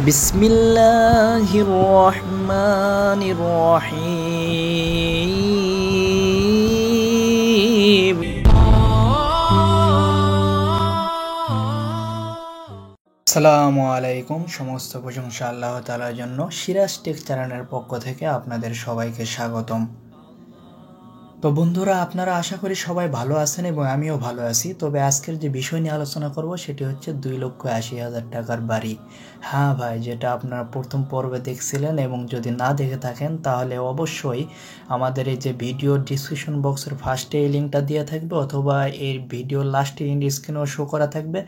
বিসমিল্লাহির রহমানির রহিম। আসসালামু আলাইকুম। সমস্ত প্রশংসা আল্লাহ তাআলার জন্য। সিরাজ টেক চ্যানেলের পক্ষ থেকে আপনাদের সবাইকে স্বাগতম। তো বন্ধুরা, আপনারা আশা করি সবাই ভালো আছেন এবং আমিও ভালো আছি। তবে আজকের যে বিষয় নিয়ে আলোচনা করব সেটি হচ্ছে 2,80,000 টাকার বাড়ি। হ্যাঁ ভাই, যেটা আপনারা প্রথম পর্বে দেখছিলেন এবং যদি না দেখে থাকেন তাহলে অবশ্যই আমাদের এই যে ভিডিও ডিসক্রিপশন বক্সের ফার্স্টে এই লিঙ্কটা দেওয়া থাকবে, অথবা এই ভিডিওর লাস্টে ইন্ড স্ক্রিনেও শো করা থাকবে,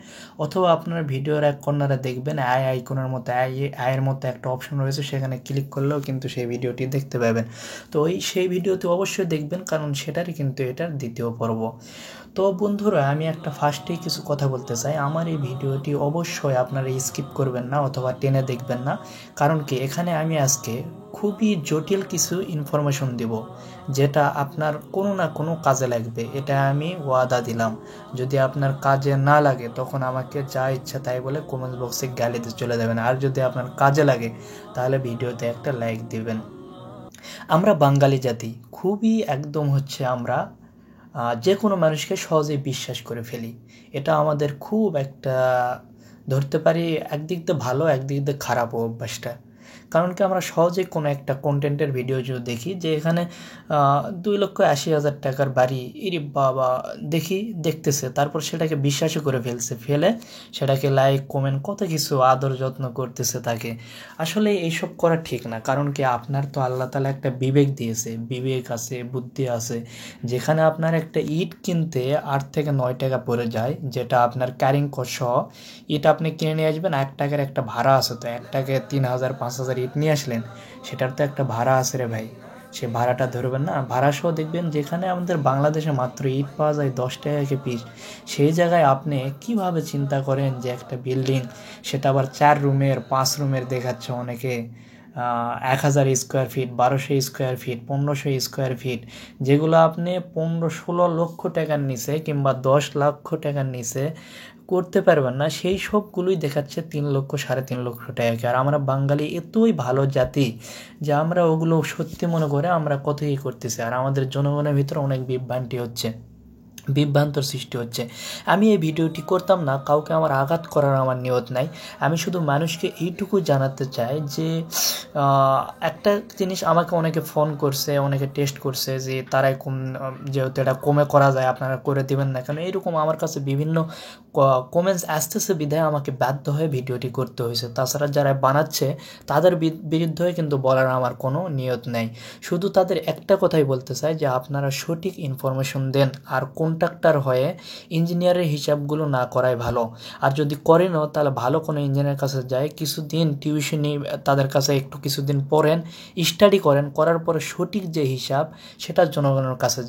অথবা আপনার ভিডিওর এক কর্নারে দেখবেন আইকনের মতো আয়ের মতো একটা অপশন রয়েছে, সেখানে ক্লিক করলেও কিন্তু সেই ভিডিওটি দেখতে পাবেন। তো সেই ভিডিওতে অবশ্যই দেখবেন, কারণ সেটারই কিন্তু এটার দ্বিতীয় পর্ব। তো বন্ধুরা, আমি একটা ফার্স্টেই কিছু কথা বলতে চাই। আমার এই ভিডিওটি অবশ্যই আপনারা স্কিপ করবেন না অথবা টেনে দেখবেন না, কারণ কি এখানে আমি আজকে খুবই জটিল কিছু ইনফরমেশন দেব, যেটা আপনার কোনো না কোনো কাজে লাগবে, এটা আমি ওয়াদা দিলাম। যদি আপনার কাজে না লাগে তখন আমাকে যা ইচ্ছা তাই বলে কমেন্ট বক্সে গালিতে চলে যাবেন, আর যদি আপনার কাজে লাগে তাহলে ভিডিওতে একটা লাইক দিবেন। আমরা বাঙালি জাতি খুবই একদম আমরা যে কোনো মানুষকে সহজেই বিশ্বাস করে ফেলি। এটা আমাদের খুব একটা ধরতে পারি একদিক দিয়ে ভালো, একদিক দিয়ে খারাপ অভ্যাসটা। কারণ কি আমরা সহজেই কোনো একটা কন্টেন্টের ভিডিও যদি দেখি যে এখানে 2,80,000 টাকার বাড়ি, ইরে বাবা, দেখতেছে, তারপর সেটাকে বিশ্বাসও করে ফেলে সেটাকে লাইক কমেন্ট কত কিছু আদর যত্ন করতেছে তাকে। আসলে এইসব করা ঠিক না, কারণ কি আপনার তো আল্লাহ তাআলা একটা বিবেক দিয়েছে, বিবেক আছে, বুদ্ধি আছে। যেখানে আপনার একটা ইট কিনতে 8 থেকে 9 টাকা পড়ে যায়, যেটা আপনার ক্যারিং কস্ট সহ ইট আপনি কিনে নিয়ে আসবেন, 1 টাকার একটা ভাড়া আছে, তো 1 টাকায় 3,000 5,000 ইট নিয়ে আসলেন, সেটার তো একটা ভাড়া আছে রে ভাই, সে ভাড়াটা ধরবেন না? ভাড়া সহ দেখবেন যেখানে আমাদের বাংলাদেশে মাত্র ইট পাওয়া যায় 10 টাকা পিস, সেই জায়গায় আপনি কিভাবে চিন্তা করেন যে একটা বিল্ডিং, সেটা আবার 4 রুমের 5 রুমের দেখাচ্ছে অনেকে 1,000 square feet, 1,200 square feet, 1,500 square feet, যেগুলো আপনি 15-16 লক্ষ টাকার নিচে কিংবা 10 লক্ষ টাকার নিচে করতে পারবেন না, সেই সবগুলোই দেখাচ্ছে 3 লক্ষ 3.5 লক্ষ টাকা। আর আমরা বাঙালি এতই ভালো জাতি যে আমরা ওগুলো সত্যি মনে করে আমরা কতই করতেছি, আর আমাদের জনগণের ভিতরে অনেক বিভ্রান্তর সৃষ্টি হচ্ছে। আমি এই ভিডিওটি করতাম না, কাউকে আমার আঘাত করার আমার নিয়ত নাই। আমি শুধু মানুষকে এইটুকু জানাতে চাই যে একটা জিনিস আমাকে অনেকে ফোন করছে, অনেকে টেস্ট করছে যে তারাই যেহেতু এটা কমে করা যায় আপনারা করে দিবেন না কেন, এরকম আমার কাছে বিভিন্ন কমেন্টস আসতেছে, বিধায় আমাকে বাধ্য হয়ে ভিডিওটি করতে হয়েছে। তাছাড়া যারা বানাচ্ছে তাদের বিরুদ্ধে কিন্তু বলার আমার কোনো নিয়ত নেই। শুধু তাদের একটা কথাই বলতে চাই যে আপনারা সঠিক ইনফরমেশন দেন, আর কন্ট্রাক্টর হয়ে ইঞ্জিনিয়ারের হিসাবগুলো না করাই ভালো। আর যদি করেনও তাহলে ভালো কোনো ইঞ্জিনিয়ারের কাছে যায়, কিছুদিন টিউশনি তাদের কাছে একটু কিছুদিন পড়েন, স্টাডি করার পরে সঠিক যে হিসাব সেটা জনগণের কাছে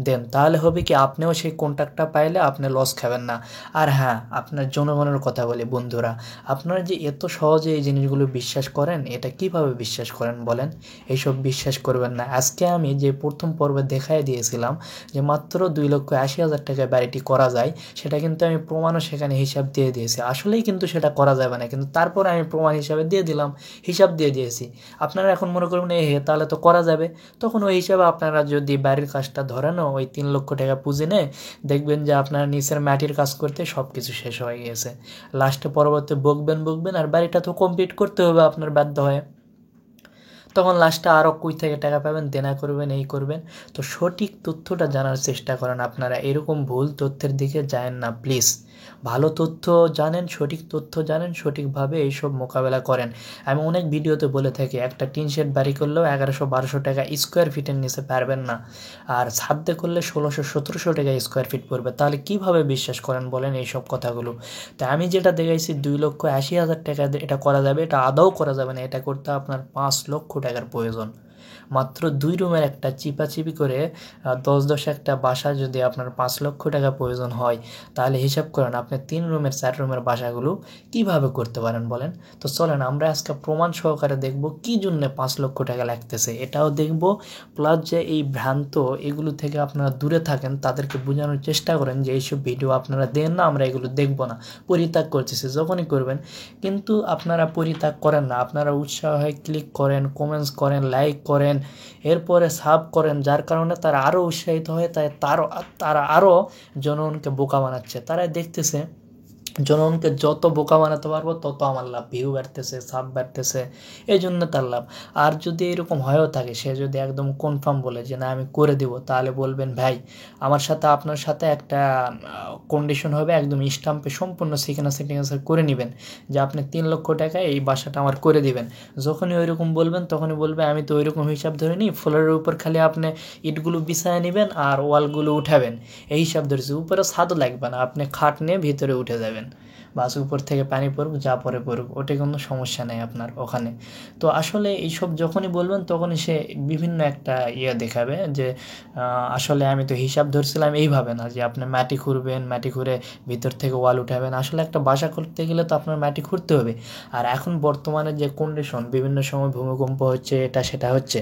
দেন, তাহলে হবে কি আপনিও সেই কন্ট্রাক্টটা পাইলে আপনি লস খাবেন না। আর হ্যাঁ, আপনার জনগণের কথা বলি বন্ধুরা, আপনারা যে এত সহজে এই জিনিসগুলো বিশ্বাস করেন, এটা কিভাবে বিশ্বাস করেন বলেন? এইসব বিশ্বাস করবেন না। আজকে আমি যে প্রথম পর্বে দেখাই দিয়েছিলাম যে মাত্র 2,80,000 টাকায় বাড়িটি করা যায়, সেটা কিন্তু আমি প্রমাণও সেখানে হিসাব দিয়ে দিয়েছি। আসলেই কিন্তু সেটা করা যাবে না, কিন্তু তারপরে আমি প্রমাণ হিসাবে দিয়ে দিলাম, হিসাব দিয়ে দিয়েছি। আপনারা এখন মনে করবেন তাহলে তো করা যাবে, তখন ওই হিসাবে আপনারা যদি বাড়ির কাজটা ধরেনও ওই 3 লক্ষ টাকা পুঁজি নেয়, দেখবেন যে আপনার নিচের মাটির কাজ করতে সব কিছু শেষ হয়ে গেছে। লাস্টে পরবর্তী বকবেন, আর বাড়িটা তো কমপ্লিট করতে হবে আপনার বাধ্য হয়ে। তখন লাস্টে আরও কই থেকে টাকা পাবেন, দেনা করবেন, এই করবেন। তো সঠিক তথ্যটা জানার চেষ্টা করেন আপনারা, এরকম ভুল তথ্যের দিকে যায়েন না প্লিজ। ভালো তথ্য জানেন, সঠিক তথ্য জানেন, সঠিকভাবে এইসব মোকাবেলা করেন। আমি অনেক ভিডিওতে বলে থাকি একটা টিন শেড বাড়ি করলেও 1100-1200 টাকা স্কোয়ার ফিটের নিচে পারবেন না, আর ছাদে করলে 1600-1700 টাকা স্কোয়ার ফিট পড়বে। তাহলে কিভাবে বিশ্বাস করেন বলেন এইসব কথাগুলো? তাই আমি যেটা দেখাইছি 2,80,000 টাকা এটা করা যাবে, এটা আদৌ করা যাবে না। এটা করতে আপনার 5 লক্ষ টাকার প্রয়োজন। মাত্র 2 রুমের একটা চিপাচিপি করে 10 একটা বাসা যদি আপনার 5 লক্ষ টাকা প্রয়োজন হয়, তাহলে হিসাব করেন আপনি 3 রুমের 4 রুমের বাসাগুলো কিভাবে করতে পারেন বলেন। তো চলেন আমরা আজকে প্রমাণ সহকারে দেখব কী জন্য 5 লক্ষ টাকা লাগতেছে, এটাও দেখব। প্লাস যে এই ভ্রান্ত এগুলো থেকে আপনারা দূরে থাকেন, তাদেরকে বোঝানোর চেষ্টা করেন যে এইসব ভিডিও আপনারা দেন না, আমরা এগুলো দেখব না, পরিত্যাগ করতেছি। যখনই করবেন কিন্তু আপনারা পরিত্যাগ করেন না, আপনারা উৎসাহ হয় ক্লিক করেন, কমেন্টস করেন, লাইক করেন, এরপরে সাব করেন, যার কারণে তারা আরও উৎসাহিত হয়ে তারা আরও জনগণকে বোকা বানাচ্ছে। তারা দেখতেছে জনগণকে যত বোকা বানাতে পারবো তত আমার লাভ, ভিউ বাড়তেছে, সাব বাড়তেছে, এই জন্য তার লাভ। আর যদি এরকম হয়েও থাকে, সে যদি একদম কনফার্ম বলে যে না আমি করে দিব, তাহলে বলবেন ভাই আমার সাথে আপনার সাথে একটা কন্ডিশন হবে, একদম স্টাম্পে সম্পূর্ণ সিগনেচার করে নেবেন যে আপনি 3 লক্ষ টাকায় এই বাসাটা আমার করে দিবেন। যখনই ওইরকম বলবেন তখনই বলবে আমি তো ওইরকম হিসাব ধরে নিই, ফ্লোরের উপর খালি আপনি ইটগুলো বিছায় নেবেন আর ওয়ালগুলো উঠাবেন, এই হিসাব ধরেছি, উপরে ছাদও লাগবে না, আপনি খাট নিয়ে ভিতরে উঠে যাবেন, বাস উপর থেকে পানি পড়ুক যা পরে পড়ুক, ওটা কোনো সমস্যা নেই আপনার ওখানে। তো আসলে এইসব যখনই বলবেন তখনই সে বিভিন্ন একটা দেখাবে যে আসলে আমি তো হিসাব ধরছিলাম এইভাবে না, যে আপনি মাটি খুঁড়বেন, মাটি খুঁড়ে ভিতর থেকে ওয়াল উঠাবেন। আসলে একটা বাসা করতে গেলে তো আপনার মাটি খুঁড়তে হবে। আর এখন বর্তমানে যে কন্ডিশন, বিভিন্ন সময় ভূমিকম্প হচ্ছে, এটা সেটা হচ্ছে,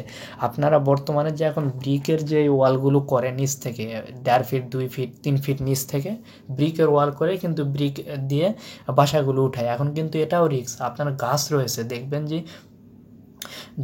আপনারা বর্তমানে যে এখন ব্রিকের যে ওয়ালগুলো করে নিচ থেকে 1.5 ফিট 2 ফিট 3 ফিট নিচ থেকে ব্রিকের ওয়াল করে কিন্তু ব্রিক দিয়ে বাসাগুলো উঠায়। এখন কিন্তু এটাও রিস্ক, আপনার গাছ রয়েছে, দেখবেন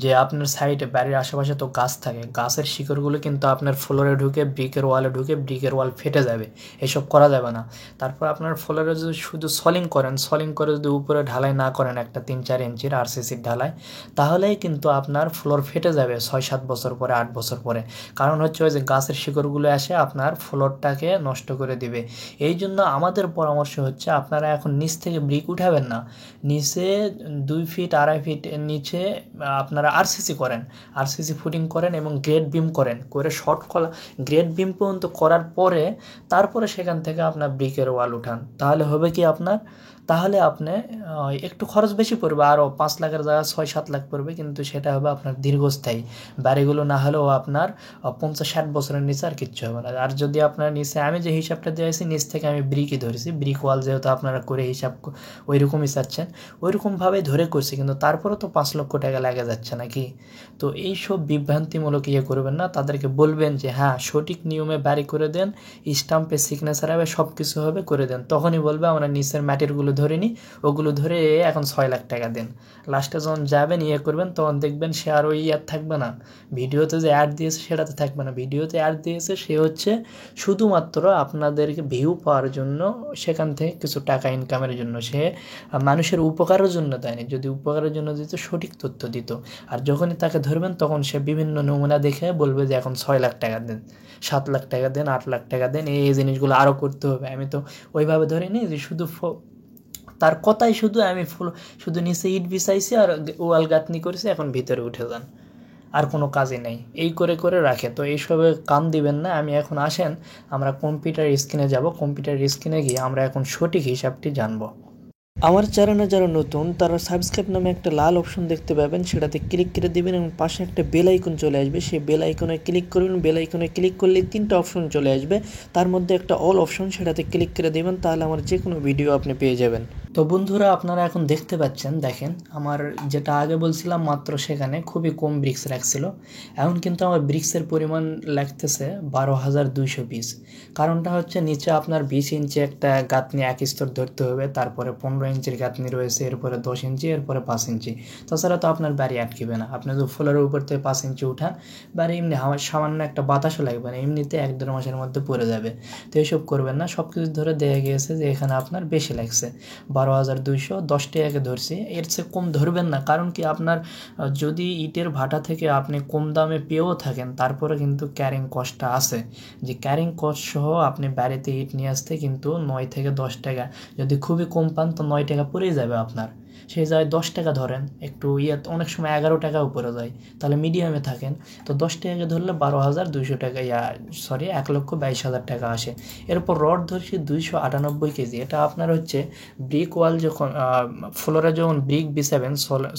যে আপনার সাইডে বাড়ির আশেপাশে তো গাছ থাকে, গাছের শিকড়গুলো কিন্তু আপনার ফ্লোরে ঢুকে ব্রিকের ওয়ালে ঢুকে ব্রিকের ওয়াল ফেটে যাবে, এসব করা যাবে না। তারপর আপনার ফ্লোরে যদি শুধু সলিং করেন, সলিং করে যদি উপরে ঢালাই না করেন একটা 3-4 ইঞ্চির আরসিসির ঢালাই, তাহলেই কিন্তু আপনার ফ্লোর ফেটে যাবে 6-7 বছর পরে, 8 বছর পরে। কারণ হচ্ছে ওই যে গাছের শিকড়গুলো এসে আপনার ফ্লোরটাকে নষ্ট করে দিবে। এই জন্য আমাদের পরামর্শ হচ্ছে আপনারা এখন নিচ থেকে ব্রিক উঠাবেন না, নিচে 2 ফিট 2.5 ফিট নিচে আপনারা আরসিসি করেন, আরসিসি ফুটিং করেন এবং গ্রেড বিম করেন, করে শর্ট কলা গ্রেড বিম পর্যন্ত করার পরে তারপরে সেখান থেকে আপনার ব্রিকের ওয়াল উঠান। তাহলে হবে কি আপনার, তাহলে আপনি একটু খরচ বেশি পড়বে, আরও 5 লাখের জায়গায় 6-7 লাখ পড়বে, কিন্তু সেটা হবে আপনার দীর্ঘস্থায়ী। বাড়িগুলো না হলেও আপনার 50-60 বছরের নিচে আর কিচ্ছু হবে না। আর যদি আপনার নিচে আমি যে হিসাবটা দিয়েছি, নিচ থেকে আমি ব্রিকই ধরেছি, ব্রিক ওয়াল যেহেতু আপনারা করে হিসাব ওই রকমই চাচ্ছেন, ওই রকমভাবেই ধরে করছি, কিন্তু তারপরে তো 5 লক্ষ টাকা লাগে যাচ্ছে নাকি। তো এইসব বিভ্রান্তিমূলক করবেন না, তাদেরকে বলবেন যে হ্যাঁ সঠিক নিয়মে বাড়ি করে দেন, স্টাম্পে সিগনেচার হবে, সব কিছু হবে, করে দেন। তখনই বলবে আমরা নিচের ম্যাটেরগুলো ধরে নিই, ওগুলো ধরে এখন 6 লাখ টাকা দেন। লাস্টে যখন যাবেন করবেন, তখন দেখবেন সে আর ওই থাকবে না, ভিডিওতে যে অ্যাড দিয়েছে সেটাতে থাকবে না। ভিডিওতে অ্যাড দিয়েছে সে হচ্ছে শুধুমাত্র আপনাদেরকে ভিউ পাওয়ার জন্য, সেখান থেকে কিছু টাকা ইনকামের জন্য, সে মানুষের উপকারের জন্য দেয়নি। যদি উপকারের জন্য দিত, সঠিক তথ্য দিত। আর যখনই তাকে ধরবেন তখন সে বিভিন্ন নমুনা দেখে বলবে যে এখন 6 লাখ টাকা দেন, 7 লাখ টাকা দেন, 8 লাখ টাকা দেন, এই জিনিসগুলো আরও করতে হবে। আমি তো ওইভাবে ধরিনি যে শুধু তার কথাই শুধু আমি শুধু নিচে ইট বিছাইছি আর ওয়াল গাঁথনি করেছি, এখন ভিতরে উঠে যান, আর কোনো কাজই নেই, এই করে করে রাখে। তো এইসবে কান দিবেন না। আমি এখন আসেন আমরা কম্পিউটার স্ক্রিনে যাব, কম্পিউটার স্ক্রিনে গিয়ে আমরা এখন সঠিক হিসাবটি জানবো। আমার চ্যানেলে যারা নতুন তারা সাবস্ক্রাইব নামে একটা লাল অপশন দেখতে পাবেন, সেটাতে ক্লিক করে দিবেন এবং পাশে একটা বেল আইকন চলে আসবে, সেই বেল আইকনে ক্লিক করবেন। বেল আইকনে ক্লিক করলে 3টা অপশন চলে আসবে, তার মধ্যে একটা অল অপশন, সেটাতে ক্লিক করে দিবেন, তাহলে আমার যে কোনো ভিডিও আপনি পেয়ে যাবেন। তো বন্ধুরা আপনারা এখন দেখতে পাচ্ছেন, দেখেন আমার যেটা আগে বলছিলাম মাত্র সেখানে খুবই কম ব্রিক্স রাখছিল, এখন কিন্তু আমার ব্রিক্সের পরিমাণ লাগতেছে 12,200 পিস। কারণটা হচ্ছে নিচে আপনার 20 ইঞ্চি একটা গাঁথনি এক স্তর ধরতে হবে, তারপরে 15 ইঞ্চির গাঁথনি রয়েছে, এরপরে 10 ইঞ্চি, এরপরে 5 ইঞ্চি। তাছাড়া তো আপনার বাড়ি আটকিবে না, আপনি তো ফ্লোরের উপর থেকে 5 ইঞ্চি উঠান, বাড়ি এমনি সামান্য একটা বাতাসও লাগবে না, এমনিতে 1-1.5 মাসের মধ্যে পড়ে যাবে। তো এইসব করবেন না, সব কিছু ধরে দেখা গিয়েছে যে এখানে আপনার বেশি লাগছে 12,200, 10 টাকাকে ধরছি, এর চেয়ে কম ধরবেন না। কারণ কি আপনার যদি ইটের ভাটা থেকে আপনি কম দামে পেয়েও থাকেন, তারপরে কিন্তু ক্যারিং কস্টটা আছে, যে ক্যারিং কস্ট সহ আপনি বাড়িতে ইট নিয়ে আসতে কিন্তু 9 থেকে 10 টাকা, যদি খুবই কম পান তো 9 টাকা পড়েই যাবে আপনার। সেই জায়গায় 10 টাকা ধরেন, একটু অনেক সময় 11 টাকা উপরে যায়, তাহলে মিডিয়ামে থাকেন। তো 10 টাকাকে ধরলে 12,200 টাকা, 1,22,000 টাকা আসে। এরপর রড ধরছি 298 কেজি। এটা আপনার হচ্ছে ব্রিক ওয়াল যখন ফ্লোরে যখন ব্রিক বিছাবেন,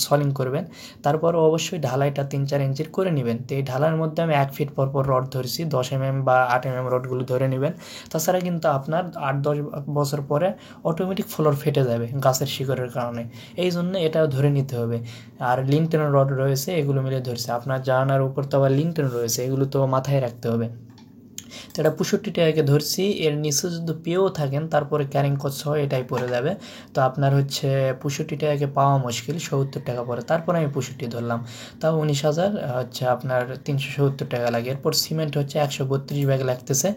সলিং করবেন, তারপর অবশ্যই ঢালাইটা 3-4 ইঞ্চির করে নেবেন। তো এই ঢালাইয়ের মধ্যে আমি 1 ফিট পরপর রড ধরছি, 10 বা 8 রডগুলো ধরে নেবেন। তাছাড়া কিন্তু আপনার 8-10 বছর পরে অটোমেটিক ফ্লোর ফেটে যাবে গাছের শিকড়ের কারণে, এই জন্য এটাও ধরে নিতে হবে। আর লিংটেন রড রয়েছে, এগুলো মিলে ধরছে। আপনার জানালার উপর তো আবার লিংটেন রয়েছে, এগুলো তো মাথায় রাখতে হবে। তো এটা 65 টাকাকে ধরছি। এর নিচে যদি পেয়েও থাকেন তারপরে ক্যারিং কস্ট হয়, এটাই পড়ে যাবে। তো আপনার হচ্ছে 65 টাকাকে পাওয়া মুশকিল, 70 টাকা পড়ে। তারপরে আমি 65 ধরলাম, তাও 19,000 হচ্ছে আপনার 370 টাকা লাগে। এরপর সিমেন্ট হচ্ছে 132 ব্যাগ লাগতেছে,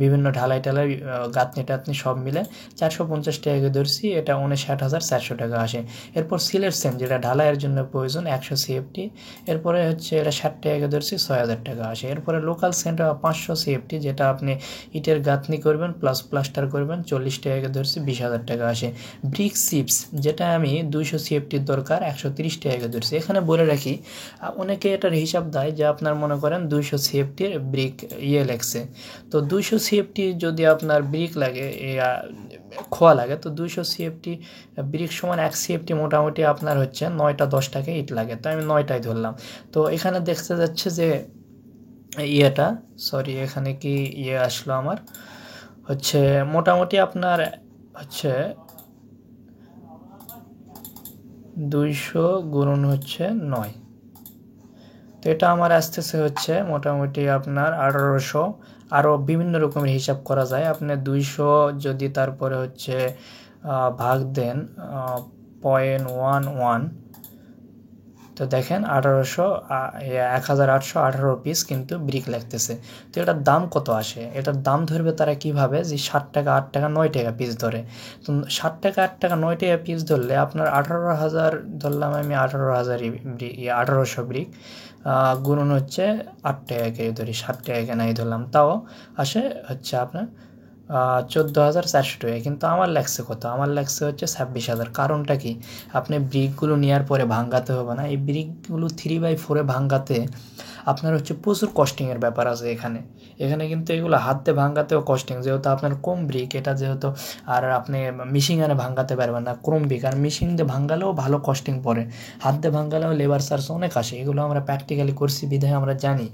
বিভিন্ন ঢালাই টালাই গাঁথনি টাতনি সব মিলে 450 টাকাকে ধরছি। এটা 59,400 টাকা আসে। এরপর সিলের সেন, যেটা ঢালাইয়ের জন্য প্রয়োজন, 100 CFT। এরপরে হচ্ছে এটা 60 টাকাকে ধরছি, 6,000 টাকা আসে। এরপরে লোকাল সেন্ট 500 CFT, যেটা আপনি ইটের গাঁথনি করবেন প্লাস প্লাস্টার করবেন, 40 টাকাকে ধরছি, 20,000 টাকা আসে। ব্রিক চিপস, যেটা আমি 200 CFTর দরকার, 130 টাকাকে ধরছি। এখানে বলে রাখি, অনেকে এটার হিসাব দেয় যে আপনার মনে করেন 200 CFTর ব্রিক লাগছে, তো 200 CFT যদি আপনার ব্রিক লাগে, খোয়া লাগে, তো 200 CFT ব্রিক সমান 1 CFT মোটামুটি আপনার হচ্ছে 9-10 টাকা ইট লাগে। তো আমি 9টাই ধরলাম। তো এখানে দেখতে যাচ্ছে যে এখানে কি আসলো আমার হচ্ছে মোটামুটি আপনার হচ্ছে 200 গুণন হচ্ছে 9। তো এটা আমার আসতেছে হচ্ছে মোটামুটি আপনার 1800। আরও বিভিন্ন রকমের হিসাব করা যায়। আপনি 200 যদি তারপরে হচ্ছে ভাগ দেন 0.11, তো দেখেন 1,818 পিস কিন্তু ব্রিক লাগতেছে। তো এটার দাম কত আসে? এটার দাম ধরবে তারা কিভাবে, যে 7 টাকা, 8 টাকা, 9 টাকা পিস ধরে। তো 7 টাকা, 8 টাকা, 9 টাকা পিস ধরলে আপনার 18,000 ধরলাম আমি, 18,000 ব্রিক গুণন হচ্ছে 8 টাকাকে ধরি, 7 টাকাকে নাই ধরলাম, তাও আসে হচ্ছে আপনার 14,400 টাকা। কিন্তু আমার লাগছে কত? আমার লাগছে হচ্ছে 26,000। কারণটা কি? আপনি ব্রিকগুলো নেওয়ার পরে ভাঙ্গাতে হবে না। এই ব্রিকগুলো 3/4 ভাঙ্গাতে আপনার হচ্ছে প্রচুর কস্টিংয়ের ব্যাপার আছে এখানে। কিন্তু এগুলো হাতে ভাঙ্গাতেও কস্টিং, যেহেতু আপনার কম ব্রিক এটা, যেহেতু আর আপনি মেশিনে ভাঙ্গাতে পারবেন না ক্রম ব্রিক, আর মেশিন দিয়ে ভাঙ্গালেও ভালো কস্টিং পড়ে, হাত দিয়ে ভাঙ্গালেও লেবার চার্জ অনেক আসে। এগুলো আমরা প্র্যাকটিক্যালি করছি বিধায় আমরা জানি।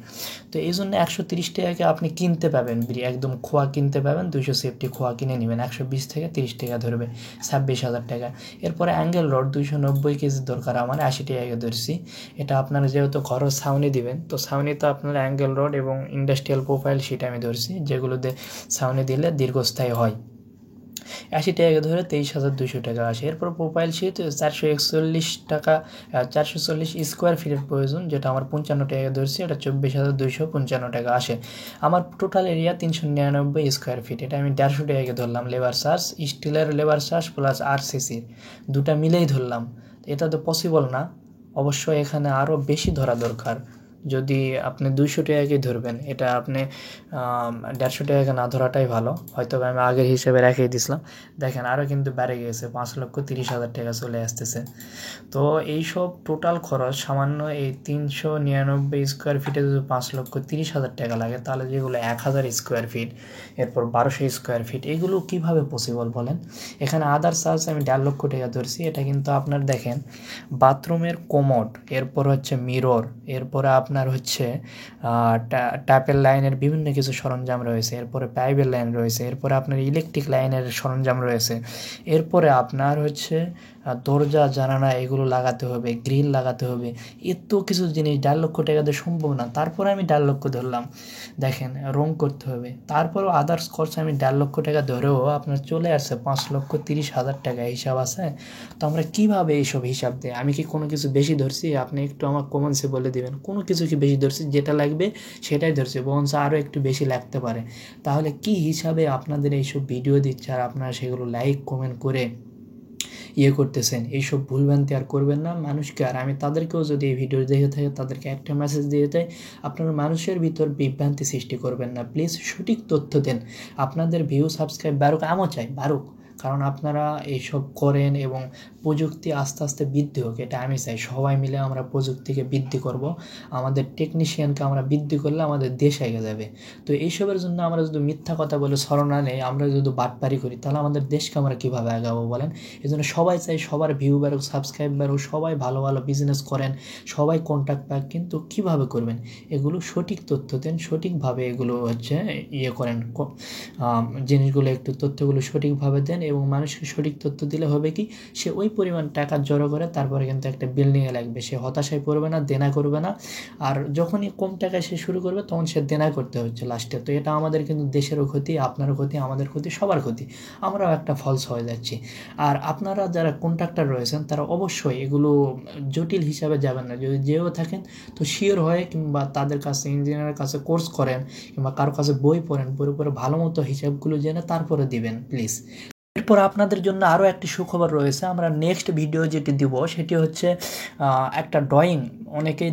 তো এই জন্য 130 টাকাকে আপনি কিনতে পাবেন, একদম খোয়া কিনতে পাবেন। 200 CFT খোয়া কিনে নেবেন, 120 থেকে 30 টাকা ধরবে, 26,000 টাকা। এরপরে অ্যাঙ্গেল রড 290 কেজি দরকার আমার, 80 টাকাকে ধরছি। এটা আপনারা যেহেতু ঘরও ছাউনি দিবেন, তো ছাউনিতে আপনার অ্যাঙ্গেল রড এবং ইন্ডাস্ট্রিয়াল প্রোফাইল সেটা আমি ধরছি, যেগুলোতে ছাউনি দিলে দীর্ঘস্থায়ী হয়। 80 টাকাকে ধরে 23,200 টাকা আসে। এরপর প্রোফাইল শীট 441 টাকা, 440 স্কোয়ার ফিটের প্রয়োজন, যেটা আমার 55 টাকা ধরছি, এটা 24,255 টাকা আসে। আমার টোটাল এরিয়া 399 স্কোয়ার ফিট। এটা আমি 150 টাকাকে ধরলাম লেবার চার্জ, স্টিলের লেবার চার্জ প্লাস RCC দুটা মিলেই ধরলাম। এটা তো পসিবল না, অবশ্যই এখানে আরও বেশি ধরা দরকার। যদি আপনি 200 টাকাকেই ধরবেন, এটা আপনি 150 টাকাকে না ধরাটাই ভালো। হয়তো আমি আগের হিসেবে রেখেই দিছিলাম। দেখেন আরও কিন্তু বেড়ে গিয়েছে, 5,30,000 টাকা চলে আসতেছে। তো এইসব টোটাল খরচ সামান্য এই 399 স্কোয়ার ফিটে যদি 5,30,000 টাকা লাগে, তাহলে যেগুলো 1,000 স্কোয়ার ফিট, এরপর 1200 স্কোয়ার ফিট, এগুলো কীভাবে পসিবল বলেন? এখানে আদার চার্জ আমি 1.5 লক্ষ টাকা ধরছি। এটা কিন্তু আপনার দেখেন বাথরুমের কোমোড, এরপর হচ্ছে মিরর, এরপরে আপনার হচ্ছে ট্যাপের লাইনের বিভিন্ন কিছু সরঞ্জাম রয়েছে, এরপরে পাইপের লাইন রয়েছে, এরপরে আপনার ইলেকট্রিক লাইনের সরঞ্জাম রয়েছে, এরপরে আপনার হচ্ছে দরজা জানালা এগুলো লাগাতে হবে, গ্রিল লাগাতে হবে, এত কিছু জিনিস 1.5 লক্ষ টাকা দিয়ে সম্ভব না। তারপরে আমি 1.5 লক্ষ ধরলাম। দেখেন রং করতে হবে, তারপরেও আদার্স খরচ আমি 1.5 লক্ষ টাকা ধরেও আপনার চলে আসছে 5,30,000 টাকা হিসাব আছে। তো আমরা কীভাবে এইসব হিসাব দেয়? আমি কি কোনো কিছু বেশি ধরছি? আপনি একটু আমার কমেন্টসে বলে দিবেন কোনো কিছু কি বেশি ধরছি? যেটা লাগবে সেটাই ধরছি, বরঞ্চ আরও একটু বেশি লাগতে পারে। তাহলে কি হিসাবে আপনাদের এইসব ভিডিও দিচ্ছে আর আপনারা সেগুলো লাইক কমেন্ট করে করতেছেন? এইসব ভুলভ্রান্তি আর করবেন না মানুষকে। আর আমি তাদেরকেও যদি এই ভিডিও দেখে থাকে তাদেরকে একটা মেসেজ দিয়ে দেয়, আপনারা মানুষের ভিতর বিভ্রান্তি সৃষ্টি করবেন না, প্লিজ সঠিক তথ্য দেন। আপনাদের ভিউ সাবস্ক্রাইব বাড়ুক, আমও চাই বাড়ুক, কারণ আপনারা এইসব করেন এবং প্রযুক্তি আস্তে আস্তে বৃদ্ধি হোক, এটা আমি চাই। সবাই মিলে আমরা প্রযুক্তিকে বৃদ্ধি করব, আমাদের টেকনিশিয়ানকে আমরা বৃদ্ধি করলে আমাদের দেশ এগিয়ে যাবে। তো এইসবের জন্য আমরা যদি মিথ্যা কথা বলে ছলনা নেই, আমরা যদি বাটপারি করি, তাহলে আমাদের দেশকে আমরা কীভাবে আগাবো বলেন? এই জন্য সবাই চাই সবার ভিউ বাড়ুক, সাবস্ক্রাইব বাড়ুক, সবাই ভালো ভালো বিজনেস করেন, সবাই কন্ট্যাক্ট পাক। কিন্তু কীভাবে করবেন? এগুলো সঠিক তথ্য দেন, সঠিকভাবে এগুলো হচ্ছে ইয়ে করেন, জিনিসগুলো একটু তথ্যগুলো সঠিকভাবে দেন এবং মানুষকে সঠিক তথ্য দিলে হবে কি, সে ওই পরিমাণ টাকা জড়ো করে তারপরে কিন্তু একটা বিল্ডিংয়ে লাগবে। সে হতাশায় পড়বে না, দেনা করবে না। আর যখনই কম টাকায় সে শুরু করবে তখন সে দেনা করতে হচ্ছে লাস্টে। তো এটা আমাদের কিন্তু দেশেরও ক্ষতি, আপনারও ক্ষতি, আমাদের ক্ষতি, সবার ক্ষতি। আমরাও একটা ফলস হয়ে যাচ্ছি। আর আপনারা যারা কন্ট্রাক্টর রয়েছেন তারা অবশ্যই এগুলো জটিল হিসাবে যাবেন না। যদি যেও থাকেন তো শিওর হয়ে কিংবা তাদের কাছে, ইঞ্জিনিয়ারের কাছে কোর্স করেন কিংবা কারো কাছে বই পড়েন, বইয়ের উপরে ভালো মতো হিসাবগুলো জেনে তারপরে দিবেন প্লিজ। এরপর আপনাদের জন্য আরও একটি সুখবর রয়েছে। আমরা নেক্সট ভিডিও যেটি দিব সেটি হচ্ছে একটা ড্রয়িং। অনেকেই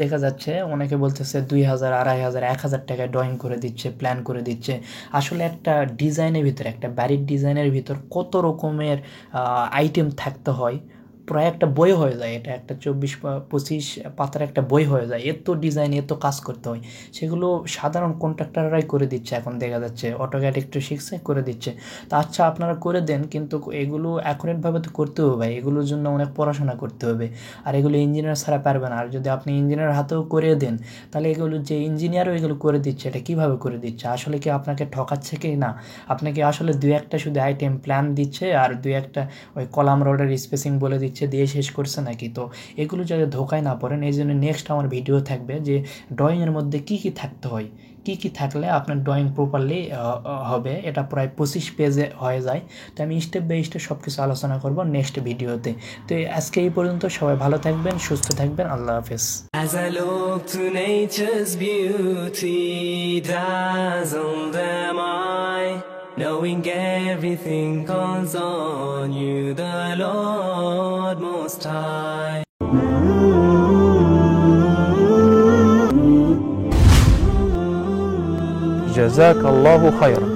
দেখা যাচ্ছে, অনেকে বলতেছে 2000, 2500, 1000 টাকায় ড্রয়িং করে দিচ্ছে, প্ল্যান করে দিচ্ছে। আসলে একটা ডিজাইনের ভিতরে, একটা বাড়ির ডিজাইনের ভিতর কত রকমের আইটেম থাকতে হয়, প্রায় একটা বই হয়ে যায়। এটা একটা 24-25 পাতার একটা বই হয়ে যায়। এত ডিজাইন, এত কাজ করতে হয়। সেগুলো সাধারণ কন্ট্রাক্টররাই করে দিচ্ছে এখন, দেখা যাচ্ছে অটোক্যাড একটু শিখছে করে দিচ্ছে। তা আচ্ছা, আপনারা করে দেন, কিন্তু এগুলো অ্যাকুরেটভাবে তো করতে হবে ভাই। এগুলোর জন্য অনেক পড়াশোনা করতে হবে, আর এগুলো ইঞ্জিনিয়ার ছাড়া পারবে না। আর যদি আপনি ইঞ্জিনিয়ার হাতেও করে দেন, তাহলে এগুলো যে ইঞ্জিনিয়ারও এগুলো করে দিচ্ছে, এটা কীভাবে করে দিচ্ছে? আসলে কি আপনাকে ঠকাচ্ছে কি না? আপনাকে আসলে 2-1টা শুধু আইটেম প্ল্যান দিচ্ছে আর 2-1টা ওই কলাম রোডের স্পেসিং বলে দিচ্ছে, দিয়ে শেষ করছে নাকি? তো এগুলো যাতে ধোকায় না পড়েন, এই জন্য নেক্সট আমার ভিডিও থাকবে যে ড্রয়িংয়ের মধ্যে কী কী থাকতে হয়, কী কী থাকলে আপনার ড্রয়িং প্রপারলি হবে। এটা প্রায় 25 পেজে হয়ে যায়। তো আমি স্টেপ বাই স্টেপ সব কিছু আলোচনা করব নেক্সট ভিডিওতে। তো আজকে এই পর্যন্ত, সবাই ভালো থাকবেন, সুস্থ থাকবেন, আল্লাহ হাফেজ। As I look to nature's beauty, dazzled am I, knowing everything calls on you, the Lord Most High. جزاك الله خيرا.